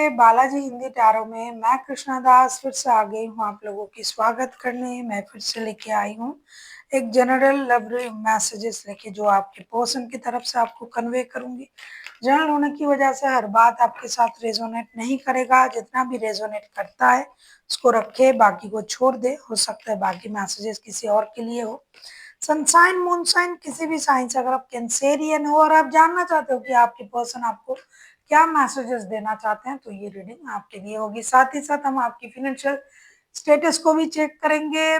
के बालाजी हिंदी टैरो में मैं कृष्णा दास फिर से आ गई हूँ आप लोगों की स्वागत करने। मैं फिर से लेके आई हूँ एक जनरल लव मैसेजेस लेके जो आपके पर्सन की तरफ से आपको कन्वे करूंगी। जनरल होने की वजह से हर बात आपके साथ रेजोनेट नहीं करेगा, जितना भी रेजोनेट करता है उसको रखे, बाकी को छोड़ दे। हो सकता है बाकी मैसेजेस किसी और के लिए हो। सनसाइन मूनसाइन किसी भी साइन से अगर आप कैंसेरियन हो और आप जानना चाहते हो कि आपके पर्सन आपको क्या मैसेजेस देना चाहते हैं तो ये रीडिंग आपके लिए होगी। साथ ही साथ हम आपकी फाइनेंशियल स्टेटस को भी चेक करेंगे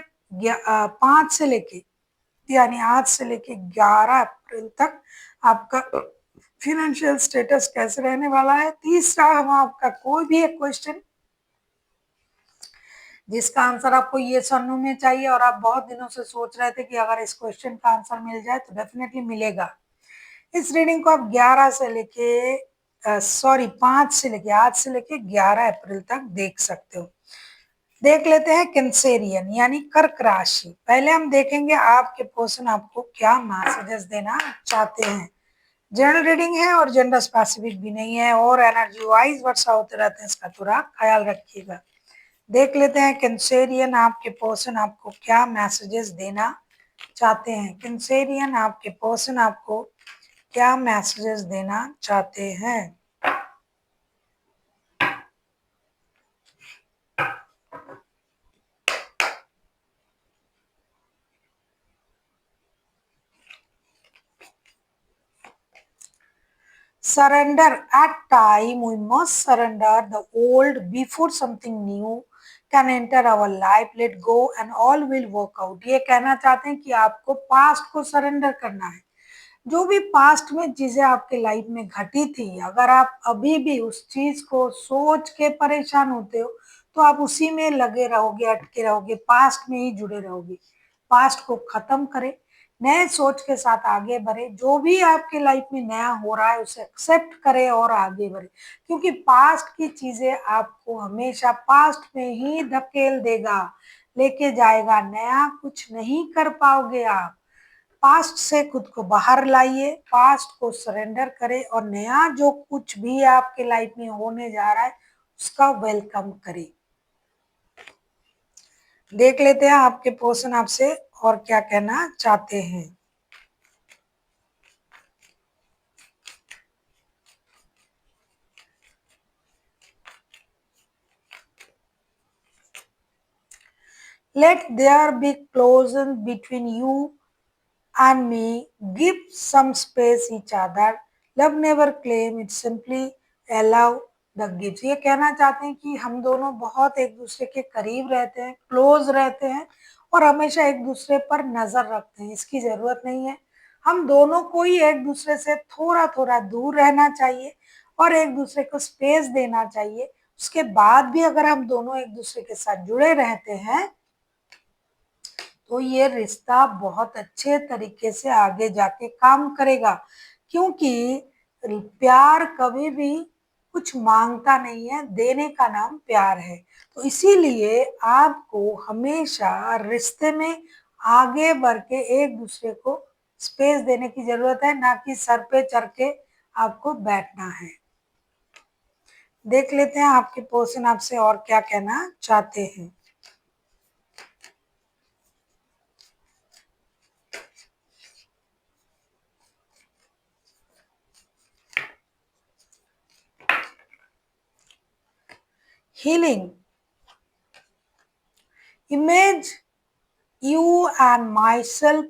5 से लेके यानी आज से लेके 11 अप्रैल तक आपका फाइनेंशियल स्टेटस कैसे रहने वाला है। तीसरा, हम आपका कोई भी एक क्वेश्चन जिसका आंसर आपको ये नो में चाहिए और आप बहुत दिनों से सोच रहे थे कि अगर इस क्वेश्चन का आंसर मिल जाए तो डेफिनेटली मिलेगा। इस रीडिंग को आप 11 से लेके 5 से लेके आज से लेके 11 अप्रैल तक देख सकते हो। देख लेते हैं कैंसेरियन यानी कर्क राशि। पहले हम देखेंगे आपके पर्सन आपको क्या मैसेजेस देना चाहते हैं। जनरल रीडिंग है और जेंडर स्पेसिफिक भी नहीं है और एनर्जी वाइज वर्षा होते रहते हैं, इसका थोड़ा ख्याल रखिएगा। देख लेते हैं कैंसेरियन आपके पर्सन आपको क्या मैसेजेस देना चाहते हैं। कैंसेरियन आपके पर्सन आपको क्या मैसेजेस देना चाहते हैं। Surrender. At time, we must surrender the old before something new can enter our life. Let go and all will work out. ये कहना चाहते हैं कि आपको पास्ट को सरेंडर करना है। जो भी पास्ट में चीजें आपके लाइफ में घटी थी, अगर आप अभी भी उस चीज को सोच के परेशान होते हो तो आप उसी में लगे रहोगे, अटके रहोगे, पास्ट में ही जुड़े रहोगे। पास्ट को खत्म करें, नए सोच के साथ आगे बढ़े। जो भी आपके लाइफ में नया हो रहा है उसे एक्सेप्ट करें और आगे बढ़े, क्योंकि पास्ट की चीजें आपको हमेशा पास्ट में ही धकेल देगा, लेके जाएगा। नया कुछ नहीं कर पाओगे आप। पास्ट से खुद को बाहर लाइए, पास्ट को सरेंडर करें और नया जो कुछ भी आपके लाइफ में होने जा रहा है उसका वेलकम करें। देख लेते हैं आपके पर्सन आपसे और क्या कहना चाहते हैं। Let there be closeness between you and me. Give some space each other. Love never claim it, simply allow the gifts. ये कहना चाहते हैं कि हम दोनों बहुत एक दूसरे के करीब रहते हैं, क्लोज रहते हैं और हमेशा एक दूसरे पर नजर रखते हैं। इसकी जरूरत नहीं है। हम दोनों को ही एक दूसरे से थोड़ा थोड़ा दूर रहना चाहिए और एक दूसरे को स्पेस देना चाहिए। उसके बाद भी अगर हम दोनों एक दूसरे के साथ जुड़े रहते हैं तो ये रिश्ता बहुत अच्छे तरीके से आगे जाके काम करेगा, क्योंकि प्यार कभी भी कुछ मांगता नहीं है, देने का नाम प्यार है। तो इसीलिए आपको हमेशा रिश्ते में आगे बढ़ के एक दूसरे को स्पेस देने की जरूरत है, ना कि सर पे चढ़ के आपको बैठना है। देख लेते हैं आपके पर्सन आपसे और क्या कहना चाहते हैं। Healing. Image you and myself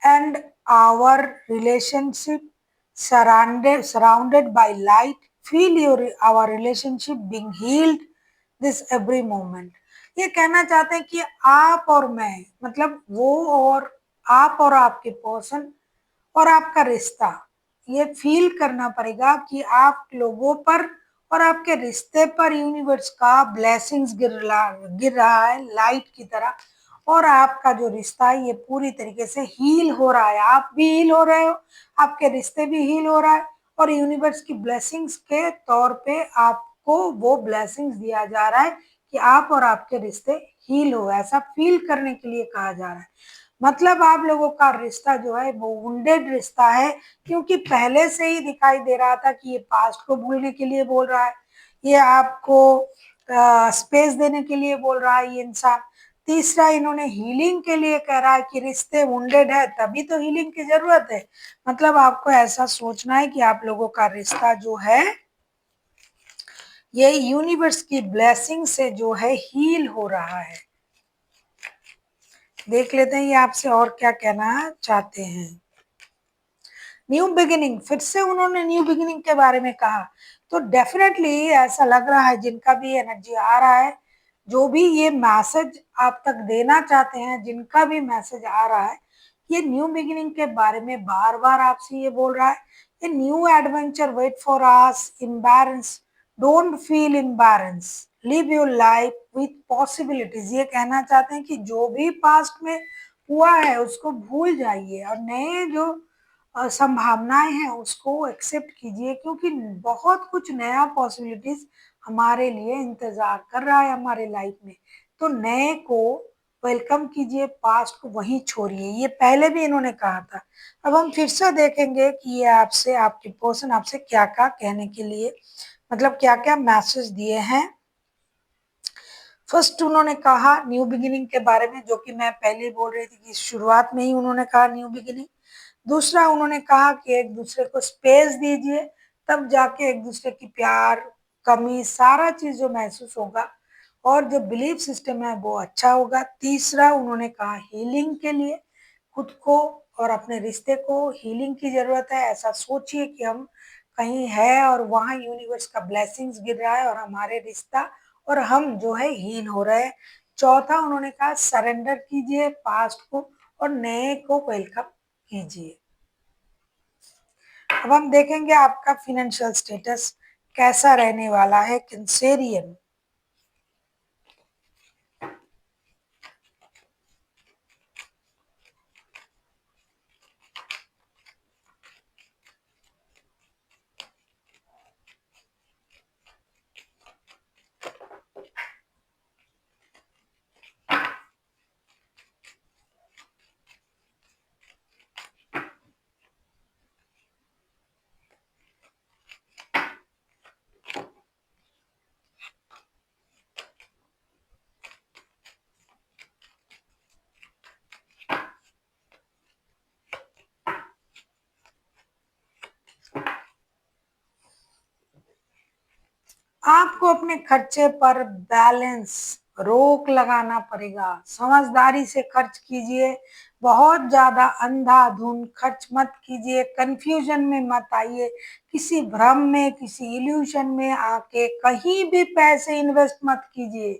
and our relationship surrounded by light. Feel our relationship being healed this every moment. ये कहना चाहते हैं कि आप और मैं, मतलब वो और आप और आपके पर्सन और आपका रिश्ता, ये फील करना पड़ेगा कि आप लोगों पर और आपके रिश्ते पर यूनिवर्स का ब्लेसिंग्स गिर रहा है लाइट की तरह, और आपका जो रिश्ता है ये पूरी तरीके से हील हो रहा है। आप भी हील हो रहे हो, आपके रिश्ते भी हील हो रहा है और यूनिवर्स की ब्लेसिंग्स के तौर पे आपको वो ब्लेसिंग्स दिया जा रहा है कि आप और आपके रिश्ते हील हो। ऐसा फील करने के लिए कहा जा रहा है। मतलब आप लोगों का रिश्ता जो है वो वुंडेड रिश्ता है, क्योंकि पहले से ही दिखाई दे रहा था कि ये पास्ट को भूलने के लिए बोल रहा है, ये आपको स्पेस देने के लिए बोल रहा है ये इंसान। तीसरा, इन्होंने हीलिंग के लिए कह रहा है कि रिश्ते वुंडेड है तभी तो हीलिंग की जरूरत है। मतलब आपको ऐसा सोचना है कि आप लोगों का रिश्ता जो है ये यूनिवर्स की ब्लेसिंग से जो है हील हो रहा है। देख लेते हैं ये आपसे और क्या कहना चाहते हैं। न्यू बिगिनिंग, फिर से उन्होंने न्यू बिगिनिंग के बारे में कहा। तो डेफिनेटली ऐसा लग रहा है जिनका भी एनर्जी आ रहा है, जो भी ये मैसेज आप तक देना चाहते हैं, जिनका भी मैसेज आ रहा है, ये न्यू बिगिनिंग के बारे में बार बार आपसे ये बोल रहा है। ये new adventure wait for us, embarrassment, don't feel embarrassment, live your life with possibilities. ये कहना चाहते हैं कि जो भी पास्ट में हुआ है उसको भूल जाइए और नए जो संभावनाएं हैं उसको एक्सेप्ट कीजिए, क्योंकि बहुत कुछ नया पॉसिबिलिटीज हमारे लिए इंतजार कर रहा है हमारे लाइफ में। तो नए को वेलकम कीजिए, पास्ट को वहीं छोड़िए। ये पहले भी इन्होंने कहा था। अब हम फिर से देखेंगे कि ये आपसे, आपकी पर्सन आपसे क्या क्या कहने के लिए, मतलब क्या क्या मैसेज दिए हैं। फर्स्ट उन्होंने कहा न्यू बिगिनिंग के बारे में, जो कि मैं पहले ही बोल रही थी कि शुरुआत में ही उन्होंने कहा न्यू बिगिनिंग। दूसरा, उन्होंने कहा कि एक दूसरे को स्पेस दीजिए, तब जाके एक दूसरे की प्यार, कमी, सारा चीज जो महसूस होगा और जो बिलीफ सिस्टम है वो अच्छा होगा। तीसरा, उन्होंने कहा हीलिंग के लिए खुद को और अपने रिश्ते को हीलिंग की जरूरत है। ऐसा सोचिए कि हम कहीं है और वहां यूनिवर्स का ब्लेसिंग्स गिर रहा है और हमारे रिश्ता और हम जो है हील हो रहे हैं। चौथा, उन्होंने कहा सरेंडर कीजिए पास्ट को और नए को वेलकम कीजिए। अब हम देखेंगे आपका फिनेंशियल स्टेटस कैसा रहने वाला है कैंसेरियन। आपको अपने खर्चे पर बैलेंस, रोक लगाना पड़ेगा। समझदारी से खर्च कीजिए, बहुत ज्यादा अंधाधुंध खर्च मत कीजिए, कंफ्यूजन में मत आइए, किसी भ्रम में, किसी इल्यूशन में आके कहीं भी पैसे इन्वेस्ट मत कीजिए।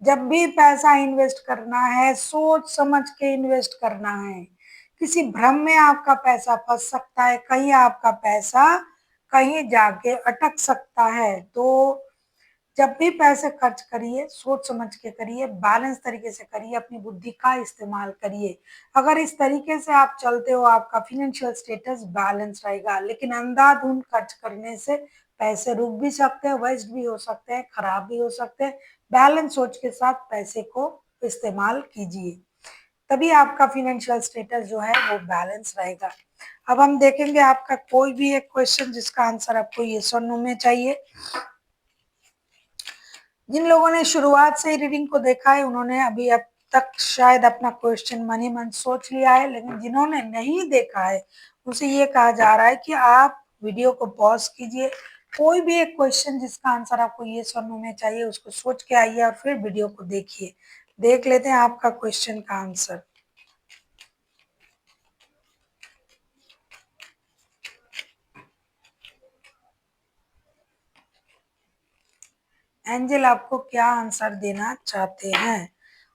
जब भी पैसा इन्वेस्ट करना है सोच समझ के इन्वेस्ट करना है। किसी भ्रम में आपका पैसा फंस सकता है, कहीं आपका पैसा कहीं जाके अटक सकता है। तो जब भी पैसे खर्च करिए सोच समझ के करिए, बैलेंस तरीके से करिए, अपनी बुद्धि का इस्तेमाल करिए। अगर इस तरीके से आप चलते हो आपका फिनेंशियल स्टेटस बैलेंस रहेगा। लेकिन अंधाधुंध खर्च करने से पैसे रुक भी सकते हैं, वेस्ट भी हो सकते हैं, खराब भी हो सकते हैं। बैलेंस सोच के साथ पैसे को इस्तेमाल कीजिए, तभी आपका फिनेंशियल स्टेटस जो है वो बैलेंस रहेगा। अब हम देखेंगे आपका कोई भी एक क्वेश्चन जिसका आंसर आपको यस और नो में चाहिए। जिन लोगों ने शुरुआत से ही रीडिंग को देखा है उन्होंने अभी अब तक शायद अपना क्वेश्चन मन ही मन सोच लिया है, लेकिन जिन्होंने नहीं देखा है उसे ये कहा जा रहा है कि आप वीडियो को पॉज कीजिए, कोई भी एक क्वेश्चन जिसका आंसर आपको ये और नो में चाहिए उसको सोच के आइए और फिर वीडियो को देखिए। देख लेते हैं आपका क्वेश्चन का आंसर। एंजल आपको क्या आंसर देना चाहते हैं?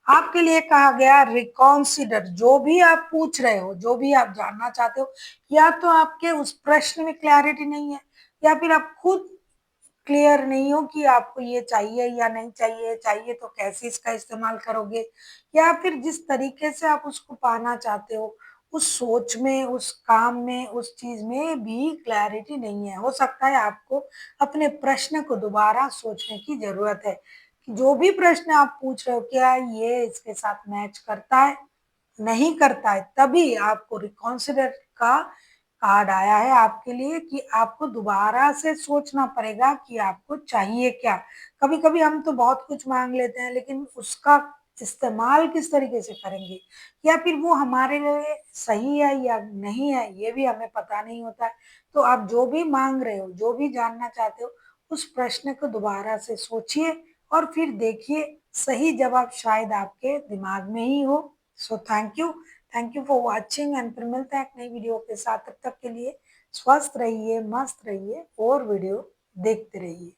आपके लिए कहा गया रिकॉन्सिडर, जो भी आप पूछ रहे हो, जो भी आप जानना चाहते हो, या तो आपके उस प्रश्न में क्लैरिटी नहीं है, या फिर आप खुद क्लियर नहीं हो कि आपको ये चाहिए या नहीं चाहिए, चाहिए तो कैसे इसका इस्तेमाल करोगे, या फिर जिस तरीके से आप उसको पाना चाहते हो उस सोच में, उस काम में, उस चीज में भी क्लैरिटी नहीं है। हो सकता है आपको अपने प्रश्न को दोबारा सोचने की जरूरत है कि जो भी प्रश्न आप पूछ रहे हो क्या ये इसके साथ मैच करता है, नहीं करता है, तभी आपको रिकॉन्सिडर का कार्ड आया है आपके लिए कि आपको दोबारा से सोचना पड़ेगा कि आपको चाहिए क्या। कभी कभी हम तो बहुत कुछ मांग लेते हैं, लेकिन उसका इस्तेमाल किस तरीके से करेंगे या फिर वो हमारे लिए सही है या नहीं है, ये भी हमें पता नहीं होता है। तो आप जो भी मांग रहे हो, जो भी जानना चाहते हो, उस प्रश्न को दोबारा से सोचिए और फिर देखिए, सही जवाब शायद आपके दिमाग में ही हो। So thank you for watching and फिर मिलते हैं एक नई वीडियो के साथ। तब तक के लिए स्वस्थ रहिए, मस्त रहिए और वीडियो देखते रहिए।